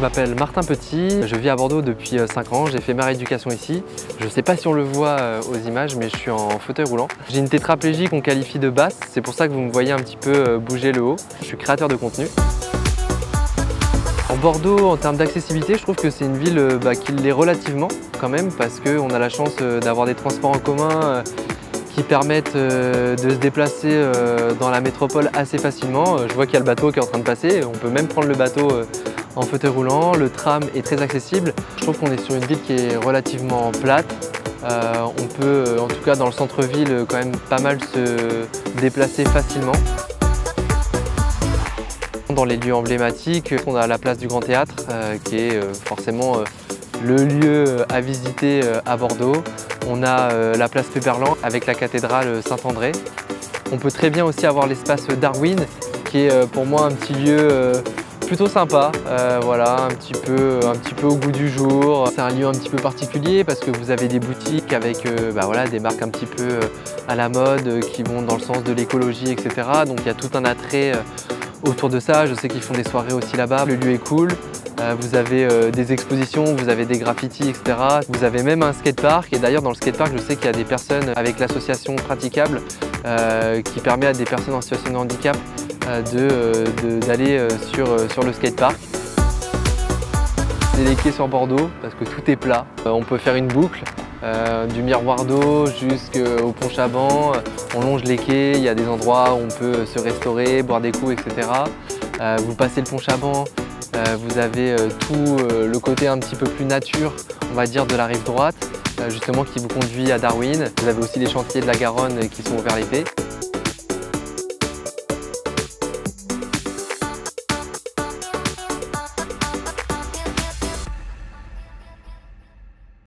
m'appelle Martin Petit, je vis à Bordeaux depuis 5 ans, j'ai fait ma rééducation ici. Je ne sais pas si on le voit aux images, mais je suis en fauteuil roulant. J'ai une tétraplégie qu'on qualifie de basse, c'est pour ça que vous me voyez un petit peu bouger le haut. Je suis créateur de contenu. En Bordeaux, en termes d'accessibilité, je trouve que c'est une ville qui l'est relativement quand même, parce qu'on a la chance d'avoir des transports en commun qui permettent de se déplacer dans la métropole assez facilement. Je vois qu'il y a le bateau qui est en train de passer, on peut même prendre le bateau en fauteuil roulant, le tram est très accessible. Je trouve qu'on est sur une ville qui est relativement plate. On peut, en tout cas dans le centre-ville, quand même pas mal se déplacer facilement. Dans les lieux emblématiques, on a la place du Grand Théâtre, qui est forcément le lieu à visiter à Bordeaux. On a la place Péberlan avec la cathédrale Saint-André. On peut très bien aussi avoir l'espace Darwin, qui est pour moi un petit lieu plutôt sympa, voilà, un petit peu au goût du jour. C'est un lieu un petit peu particulier parce que vous avez des boutiques avec voilà, des marques un petit peu à la mode qui vont dans le sens de l'écologie, etc. Donc il y a tout un attrait autour de ça. Je sais qu'ils font des soirées aussi là-bas. Le lieu est cool. Vous avez des expositions, vous avez des graffitis, etc. Vous avez même un skatepark. Et d'ailleurs, dans le skatepark, je sais qu'il y a des personnes avec l'association Praticable qui permet à des personnes en situation de handicap d'aller sur le skatepark. C'est les quais sur Bordeaux parce que tout est plat. On peut faire une boucle du miroir d'eau jusqu'au pont Chaban. On longe les quais, il y a des endroits où on peut se restaurer, boire des coups, etc. Vous passez le pont Chaban, vous avez tout le côté un petit peu plus nature, on va dire, de la rive droite, justement qui vous conduit à Darwin. Vous avez aussi les chantiers de la Garonne qui sont ouverts l'été.